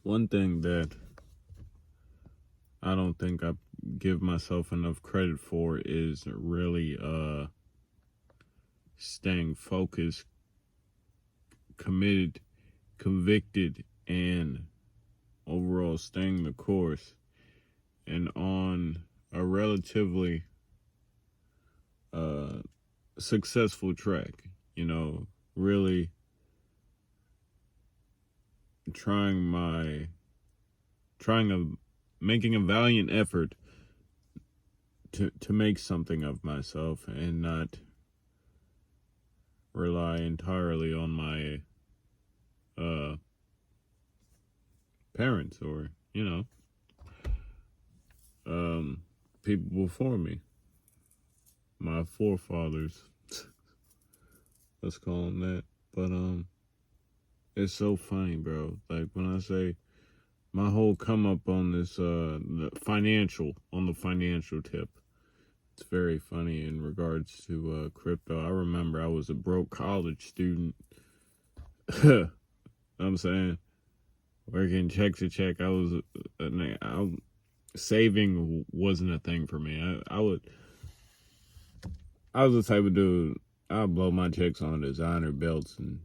One thing that I don't think I give myself enough credit for is really staying focused, committed, convicted, and overall staying the course and on a relatively uh, successful track. Really trying my trying a making a valiant effort to make something of myself and not rely entirely on my parents or um people before me, my forefathers. Let's call them that. But it's so funny, bro. Like when I say my whole come up on this the financial tip, it's very funny in regards to crypto. I remember I was a broke college student. I'm saying, working check to check. Saving wasn't a thing for me. I was the type of dude, I'd blow my checks on designer belts and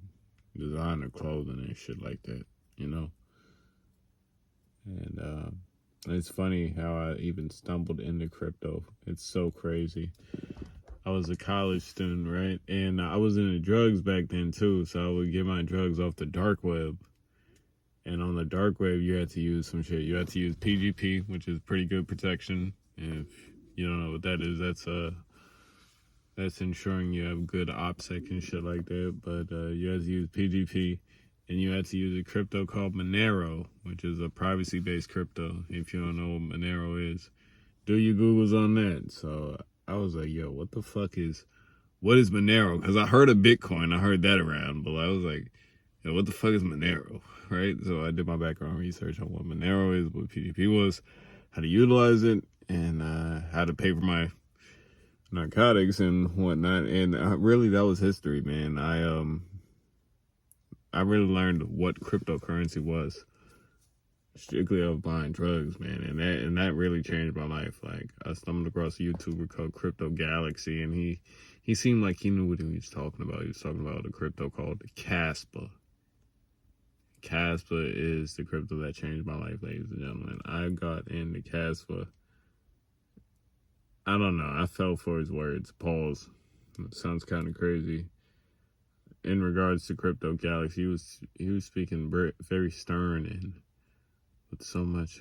designer clothing and shit like that, you know? And it's funny how I even stumbled into crypto. It's so crazy. I was a college student, right? And I was into drugs back then too, so I would get my drugs off the dark web. And on the dark web, you had to use some shit. You had to use PGP, which is pretty good protection. If you don't know what that is, that's ensuring you have good OPSEC and shit like that. But you had to use PGP, and you had to use a crypto called Monero, which is a privacy-based crypto. If you don't know what Monero is, do your Googles on that. So I was like, yo, what is Monero? Because I heard of Bitcoin. I heard that around, but I was like, yo, what the fuck is Monero? Right? So I did my background research on what Monero is, what PGP was, how to utilize it, and how to pay for my narcotics and whatnot. And really, that was history, man. I really learned what cryptocurrency was strictly of buying drugs, man, and that really changed my life. Like I stumbled across a YouTuber called Crypto Galaxy, and he seemed like he knew what he was talking about. He was talking about a crypto called Caspa. Caspa is the crypto that changed my life, ladies and gentlemen. I got into Caspa. I don't know. I fell for his words. Pause. It sounds kind of crazy. In regards to Crypto Galaxy, he was speaking very stern and with so much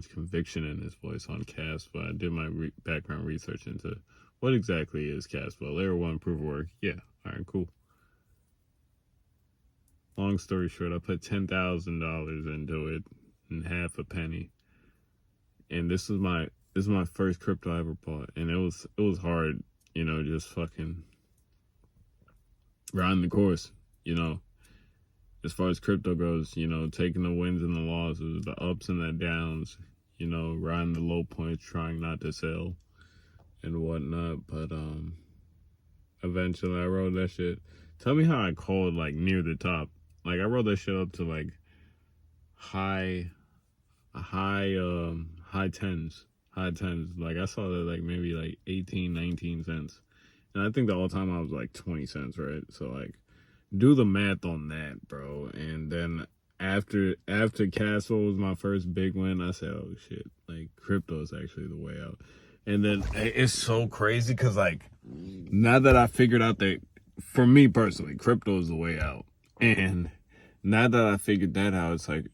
conviction in his voice on Caspa. I did my background research into what exactly is Caspa. Layer 1 proof of work. Yeah. All right. Cool. Long story short, I put $10,000 into it and half a penny. And this is my first crypto I ever bought, and it was hard, just fucking riding the course, as far as crypto goes, taking the wins and the losses, the ups and the downs, riding the low points, trying not to sell and whatnot. But eventually I rode that shit. Tell me how I called like near the top. Like I rode that shit up to like high tens. Like I saw that like maybe like 18, 19 cents. And I think the all time I was like 20 cents, right? So like do the math on that, bro. And then after Castle was my first big win, I said, oh shit, like crypto is actually the way out. And then it's so crazy because like now that I figured out that for me personally, crypto is the way out. And now that I figured that out, it's like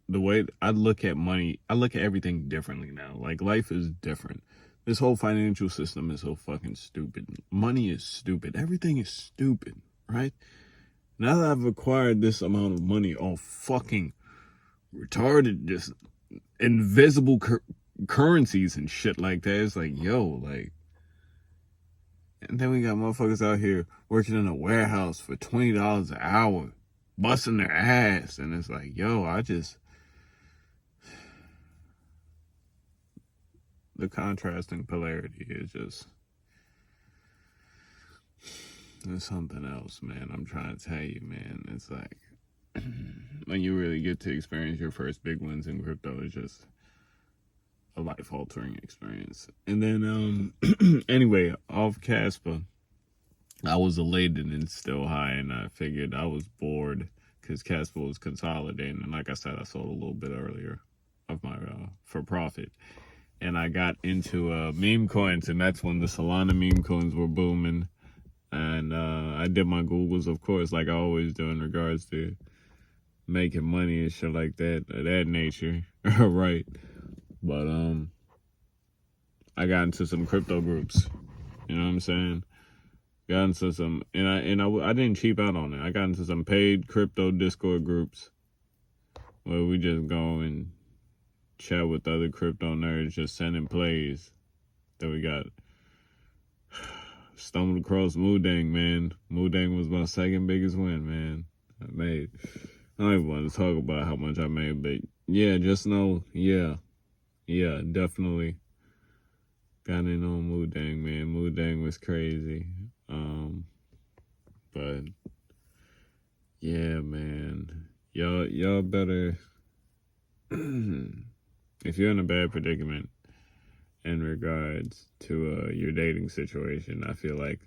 the way I look at money, I look at everything differently now. Like life is different. This whole financial system is so fucking stupid. Money is stupid. Everything is stupid, right? Now that I've acquired this amount of money, all fucking retarded, just invisible currencies and shit like that, it's like, yo, like, and then we got motherfuckers out here working in a warehouse for $20 an hour, busting their ass, and it's like, yo, the contrasting polarity is just, it's something else, man. I'm trying to tell you, man. It's like, when you really get to experience your first big wins in crypto, it's just a life altering experience. And then anyway, off Casper, I was elated and still high, and I figured I was bored because Casper was consolidating, and like I said, I sold a little bit earlier of my for profit, and I got into meme coins, and that's when the Solana meme coins were booming, and I did my Googles, of course, like I always do in regards to making money and shit like that, of that nature, right? But I got into some crypto groups, you know what I'm saying? Got into some, and I didn't cheap out on it. I got into some paid crypto Discord groups where we just go and chat with other crypto nerds, just sending plays that we got. Stumbled across Moodang, man. Moodang was my second biggest win, man. I made. I don't even want to talk about how much I made, but yeah, just know, yeah, definitely got in on Moodang, man. Moodang was crazy. But yeah, man, y'all better, if you're in a bad predicament in regards to your dating situation, I feel like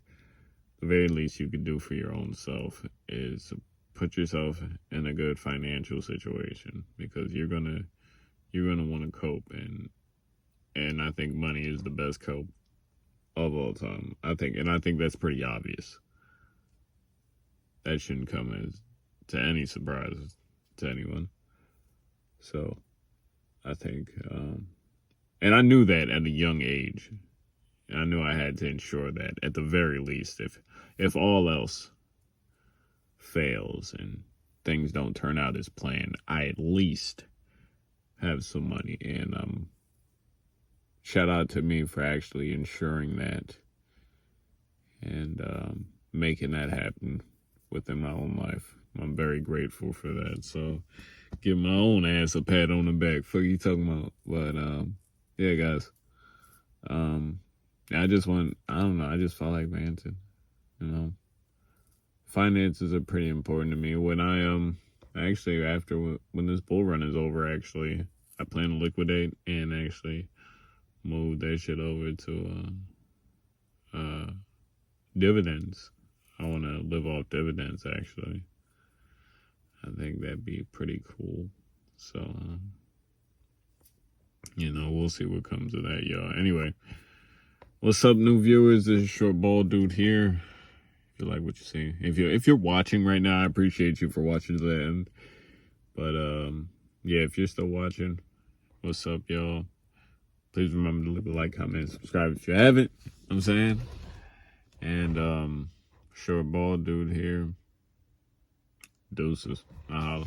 the very least you could do for your own self is put yourself in a good financial situation, because you're gonna want to cope, and I think money is the best cope of all time. I think that's pretty obvious. That shouldn't come as to any surprise to anyone. So I think, and I knew that at a young age. I knew I had to ensure that at the very least, if all else fails and things don't turn out as planned, I at least have some money. And shout out to me for actually ensuring that and making that happen within my own life. I'm very grateful for that. So give my own ass a pat on the back. Fuck you talking about? But yeah, guys. I don't know, I just felt like ranting. You know, finances are pretty important to me. When I actually, after when this bull run is over, actually, I plan to liquidate and actually move that shit over to dividends. I want to live off dividends, actually. I think that'd be pretty cool. So, we'll see what comes of that, y'all. Anyway, what's up, new viewers? This is Short Bald Dude here. If you like what you see, if you're watching right now, I appreciate you for watching to the end. But yeah, if you're still watching, what's up, y'all? Please remember to leave a like, comment, and subscribe if you haven't. I'm saying, and Short Bald Dude here. Deuces. I holla.